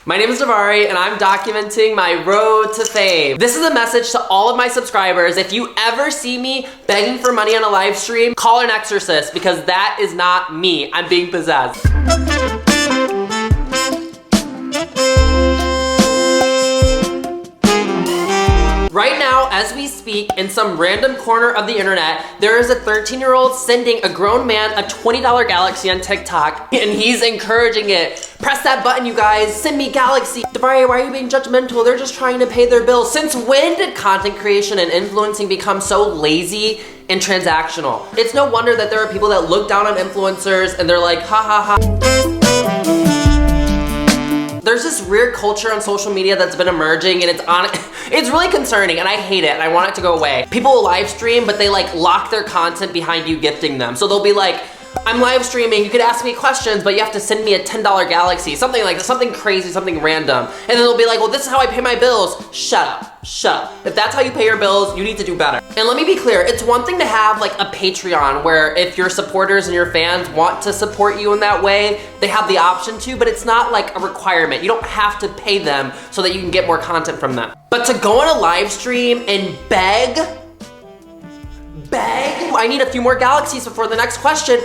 My name is dvarri and I'm documenting my road to fame. This is a message to all of my subscribers. If you ever see me begging for money on a live stream, call an exorcist because that is not me. I'm being possessed. Right now, as we speak, in some random corner of the internet, there is a 13-year-old sending a grown man a $20 galaxy on TikTok, and he's encouraging it. Press that button, you guys. Send me galaxy. dvarri, why are you being judgmental? They're just trying to pay their bills. Since when did content creation and influencing become so lazy and transactional? It's no wonder that there are people that look down on influencers and they're like, ha ha ha. There's this weird culture on social media that's been emerging and it's really concerning and I hate it and I want it to go away. People will live stream, but they like lock their content behind you gifting them. So they'll be like, I'm live streaming, you could ask me questions, but you have to send me a $10 galaxy, something like that, something crazy, something random. And then they'll be like, well, this is how I pay my bills. Shut up, shut up. If that's how you pay your bills, you need to do better. And let me be clear, it's one thing to have like a Patreon where if your supporters and your fans want to support you in that way, they have the option to, but it's not like a requirement. You don't have to pay them so that you can get more content from them. But to go on a live stream and beg, I need a few more galaxies before the next question.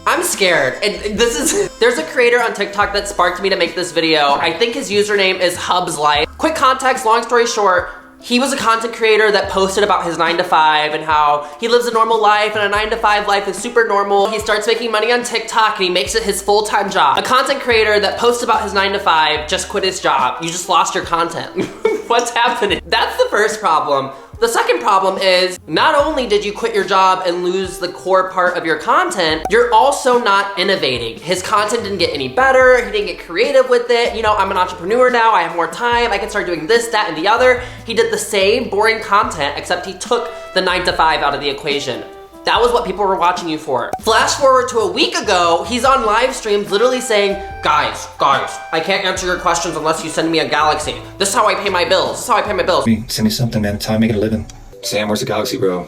I'm scared, and there's a creator on TikTok that sparked me to make this video. I think his username is Hubslife. Quick context, long story short, he was a content creator that posted about his 9-to-5 and how he lives a normal life and a 9-to-5 life is super normal. He starts making money on TikTok and he makes it his full-time job. A content creator that posts about his 9-to-5 just quit his job. You just lost your content. What's happening? That's the first problem. The second problem is, not only did you quit your job and lose the core part of your content, you're also not innovating. His content didn't get any better, he didn't get creative with it. You know, I'm an entrepreneur now, I have more time, I can start doing this, that, and the other. He did the same boring content, except he took the 9-to-5 out of the equation. That was what people were watching you for. Flash forward to a week ago, he's on live streams literally saying, guys, I can't answer your questions unless you send me a galaxy. This is how I pay my bills. This is how I pay my bills. Send me something, man. It's how I make it a living. Sam, where's the galaxy, bro?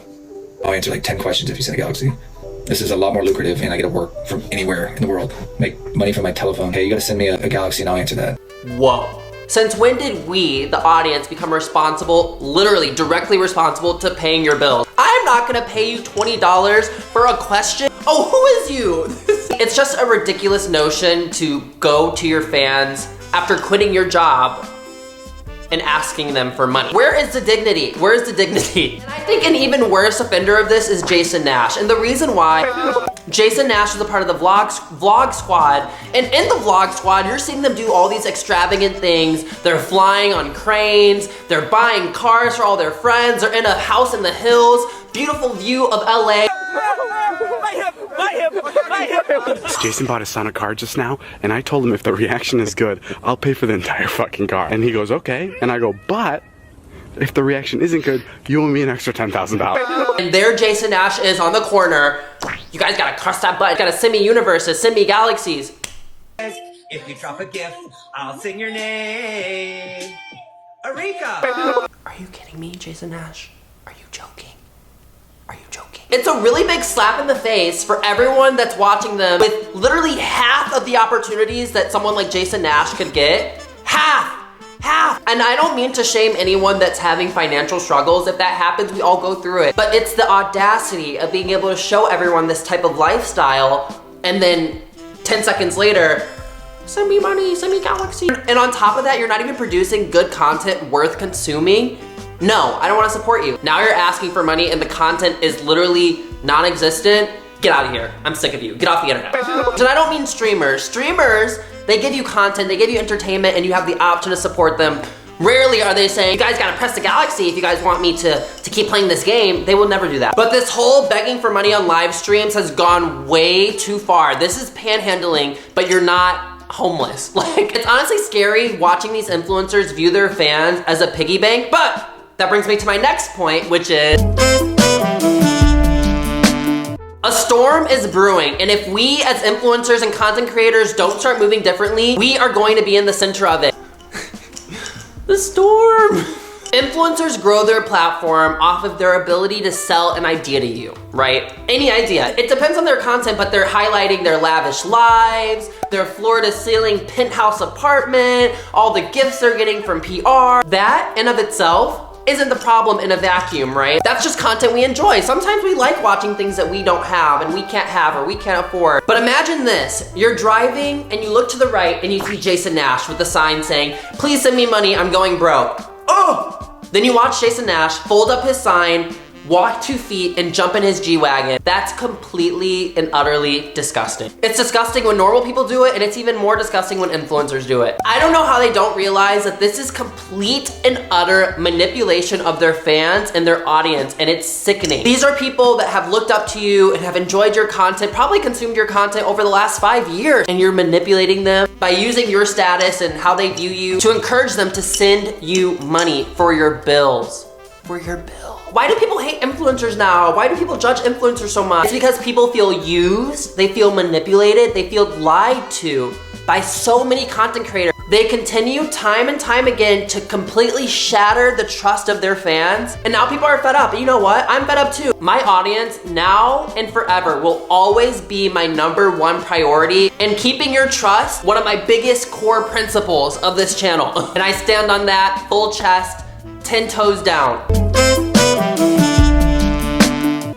I'll answer like 10 questions if you send a galaxy. This is a lot more lucrative and I get to work from anywhere in the world. Make money from my telephone. Hey, you gotta send me a galaxy and I'll answer that. Whoa. Since when did we, the audience, become responsible, literally directly responsible to paying your bills? I'm not gonna pay you $20 for a question. Oh, who is you? It's just a ridiculous notion to go to your fans after quitting your job and asking them for money. Where is the dignity? Where is the dignity? And I think an even worse offender of this is Jason Nash. And the reason why, Jason Nash is a part of the vlog squad. And in the vlog squad, you're seeing them do all these extravagant things. They're flying on cranes. They're buying cars for all their friends. They're in a house in the hills. Beautiful view of LA. Jason bought his son a car just now, and I told him if the reaction is good, I'll pay for the entire fucking car. And he goes, okay. And I go, but if the reaction isn't good, you owe me an extra $10,000. And there Jason Nash is on the corner. You guys gotta press that button. Gotta send me universes, send me galaxies. If you drop a gift, I'll sing your name. Arika! Are you kidding me, Jason Nash? Are you joking? Are you joking? It's a really big slap in the face for everyone that's watching them with literally half of the opportunities that someone like Jason Nash could get. Half. And I don't mean to shame anyone that's having financial struggles. If that happens, we all go through it. But it's the audacity of being able to show everyone this type of lifestyle and then 10 seconds later, send me money, send me galaxy. And on top of that, you're not even producing good content worth consuming. No, I don't want to support you. Now you're asking for money and the content is literally non-existent. Get out of here. I'm sick of you. Get off the internet. And I don't mean streamers. Streamers, they give you content, they give you entertainment, and you have the option to support them. Rarely are they saying, you guys gotta press the galaxy if you guys want me to keep playing this game. They will never do that. But this whole begging for money on live streams has gone way too far. This is panhandling, but you're not homeless. Like, it's honestly scary watching these influencers view their fans as a piggy bank, but that brings me to my next point, which is a storm is brewing, and if we as influencers and content creators don't start moving differently, we are going to be in the center of it. The storm. Influencers grow their platform off of their ability to sell an idea to you, right? Any idea. It depends on their content, but they're highlighting their lavish lives, their floor-to-ceiling penthouse apartment, all the gifts they're getting from PR. That in of itself isn't the problem in a vacuum, right? That's just content we enjoy. Sometimes we like watching things that we don't have and we can't have or we can't afford. But imagine this, you're driving and you look to the right and you see Jason Nash with the sign saying, please send me money, I'm going broke. Oh! Then you watch Jason Nash fold up his sign, walk 2 feet, and jump in his G-Wagon. That's completely and utterly disgusting. It's disgusting when normal people do it, and it's even more disgusting when influencers do it. I don't know how they don't realize that this is complete and utter manipulation of their fans and their audience, and it's sickening. These are people that have looked up to you and have enjoyed your content, probably consumed your content over the last 5 years, and you're manipulating them by using your status and how they view you to encourage them to send you money for your bills. For your bill. Why do people hate influencers now? Why do people judge influencers so much? It's because people feel used, they feel manipulated, they feel lied to by so many content creators. They continue time and time again to completely shatter the trust of their fans. And now people are fed up. And you know what? I'm fed up too. My audience now and forever will always be my #1 priority. And keeping your trust, one of my biggest core principles of this channel. And I stand on that full chest, 10 toes down.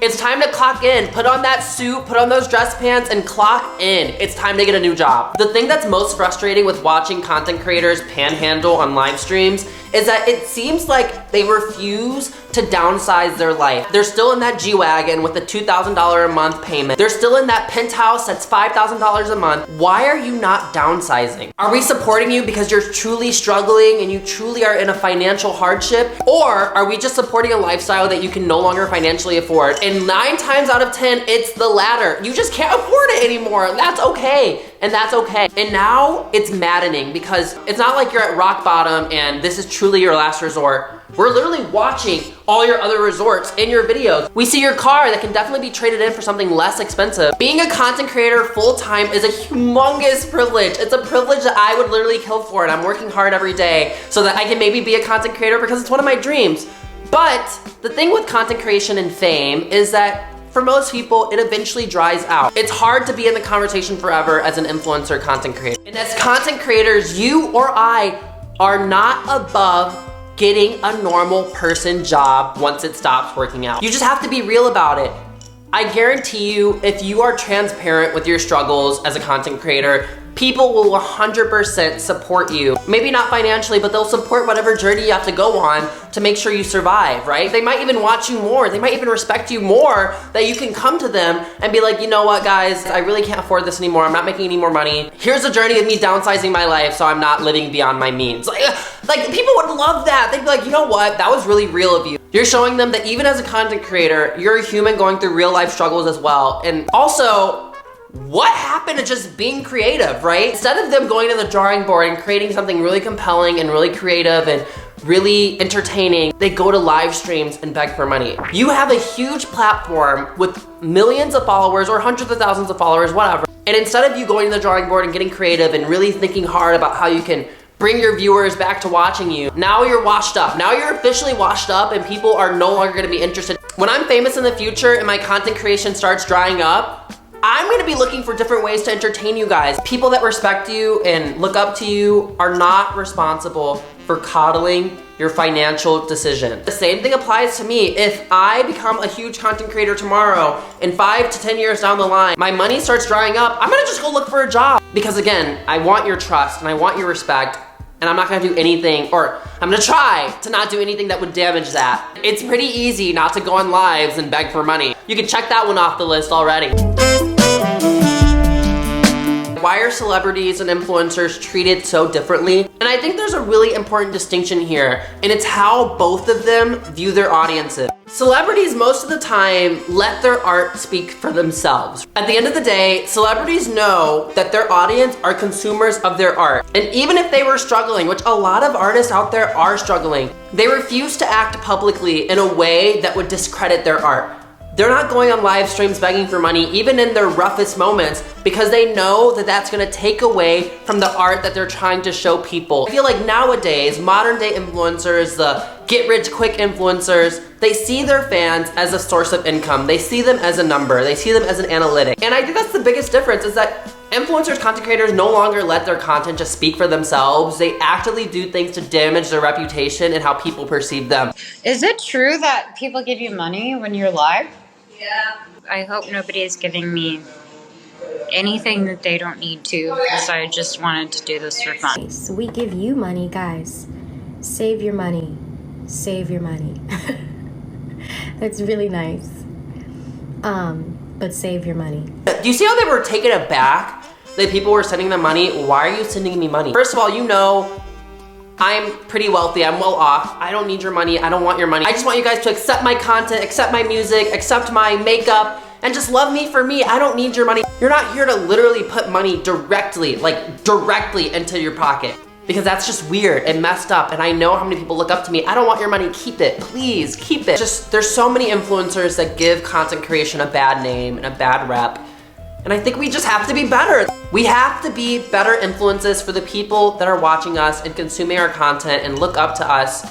It's time to clock in. Put on that suit, put on those dress pants, and clock in. It's time to get a new job. The thing that's most frustrating with watching content creators panhandle on live streams is that it seems like they refuse to downsize their life. They're still in that G-Wagon with a $2,000 a month payment. They're still in that penthouse that's $5,000 a month. Why are you not downsizing? Are we supporting you because you're truly struggling and you truly are in a financial hardship? Or are we just supporting a lifestyle that you can no longer financially afford? And 9 times out of 10, it's the latter. You just can't afford it anymore. That's okay. And that's okay. And now it's maddening because it's not like you're at rock bottom and this is truly your last resort. We're literally watching all your other resorts in your videos. We see your car that can definitely be traded in for something less expensive. Being a content creator full-time is a humongous privilege. It's a privilege that I would literally kill for, and I'm working hard every day so that I can maybe be a content creator because it's one of my dreams. But the thing with content creation and fame is that for most people, it eventually dries out. It's hard to be in the conversation forever as an influencer content creator. And as content creators, you or I are not above getting a normal person job once it stops working out. You just have to be real about it. I guarantee you, if you are transparent with your struggles as a content creator, people will 100% support you. Maybe not financially, but they'll support whatever journey you have to go on to make sure you survive, right? They might even watch you more. They might even respect you more that you can come to them and be like, you know what, guys, I really can't afford this anymore. I'm not making any more money. Here's a journey of me downsizing my life so I'm not living beyond my means. Like people would love that. They'd be like, you know what? That was really real of you. You're showing them that even as a content creator, you're a human going through real life struggles as well. And also, what happened to just being creative, right? Instead of them going to the drawing board and creating something really compelling and really creative and really entertaining, they go to live streams and beg for money. You have a huge platform with millions of followers or hundreds of thousands of followers, whatever. And instead of you going to the drawing board and getting creative and really thinking hard about how you can bring your viewers back to watching you, now you're washed up. Now you're officially washed up and people are no longer gonna be interested. When I'm famous in the future and my content creation starts drying up, I'm gonna be looking for different ways to entertain you guys. People that respect you and look up to you are not responsible for coddling your financial decision. The same thing applies to me. If I become a huge content creator tomorrow, in 5 to 10 years down the line, my money starts drying up, I'm gonna just go look for a job. Because again, I want your trust and I want your respect, and I'm not gonna do anything, or I'm gonna try to not do anything that would damage that. It's pretty easy not to go on lives and beg for money. You can check that one off the list already. Why are celebrities and influencers treated so differently? And I think there's a really important distinction here, and it's how both of them view their audiences. Celebrities most of the time let their art speak for themselves. At the end of the day, celebrities know that their audience are consumers of their art. And even if they were struggling, which a lot of artists out there are struggling, they refuse to act publicly in a way that would discredit their art. They're not going on live streams begging for money, even in their roughest moments, because they know that that's gonna take away from the art that they're trying to show people. I feel like nowadays, modern day influencers, the get rich quick influencers, they see their fans as a source of income. They see them as a number. They see them as an analytic. And I think that's the biggest difference, is that influencers, content creators no longer let their content just speak for themselves. They actively do things to damage their reputation and how people perceive them. Is it true that people give you money when you're live? Yeah. I hope nobody is giving me anything that they don't need to, because I just wanted to do this for fun. So we give you money, guys. Save your money. Save your money. That's really nice. But save your money. Do you see how they were taken aback that people were sending them money? Why are you sending me money? First of all, you know I'm pretty wealthy, I'm well off. I don't need your money, I don't want your money. I just want you guys to accept my content, accept my music, accept my makeup, and just love me for me. I don't need your money. You're not here to literally put money directly, like directly into your pocket, because that's just weird and messed up, and I know how many people look up to me. I don't want your money, keep it, please, keep it. Just, there's so many influencers that give content creation a bad name and a bad rep, and I think we just have to be better. We have to be better influences for the people that are watching us and consuming our content and look up to us,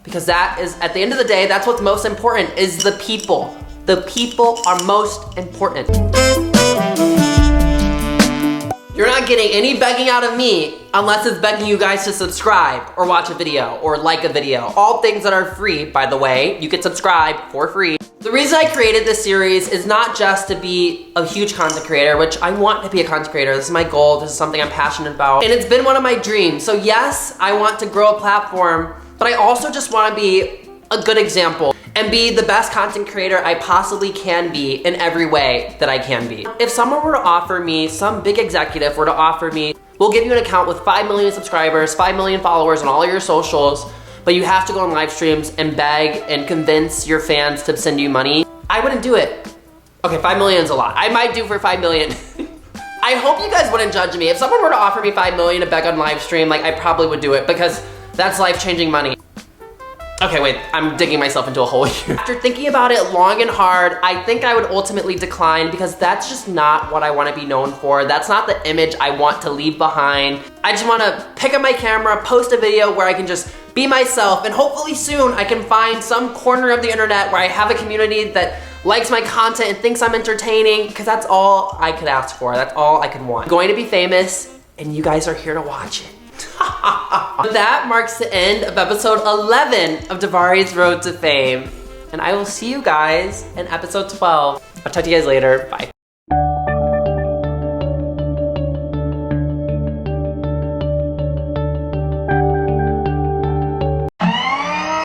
because that is, at the end of the day, that's what's most important, is the people. The people are most important. You're not getting any begging out of me unless it's begging you guys to subscribe or watch a video or like a video. All things that are free, by the way. You can subscribe for free. The reason I created this series is not just to be a huge content creator, which I want to be a content creator. This is my goal. This is something I'm passionate about. And it's been one of my dreams. So yes, I want to grow a platform, but I also just want to be a good example and be the best content creator I possibly can be in every way that I can be. If someone were to offer me, some big executive were to offer me, we'll give you an account with 5 million subscribers, 5 million followers on all your socials, but you have to go on live streams and beg and convince your fans to send you money, I wouldn't do it. Okay, 5 million is a lot. I might do for 5 million. I hope you guys wouldn't judge me. If someone were to offer me 5 million to beg on live stream, like I probably would do it, because that's life-changing money. Okay, wait, I'm digging myself into a hole here. After thinking about it long and hard, I think I would ultimately decline, because that's just not what I want to be known for. That's not the image I want to leave behind. I just want to pick up my camera, post a video where I can just be myself, and hopefully soon I can find some corner of the internet where I have a community that likes my content and thinks I'm entertaining, because that's all I could ask for. That's all I could want. I'm going to be famous, and you guys are here to watch it. That marks the end of episode 11 of dvarri's Road to Fame. And I will see you guys in episode 12. I'll talk to you guys later. Bye.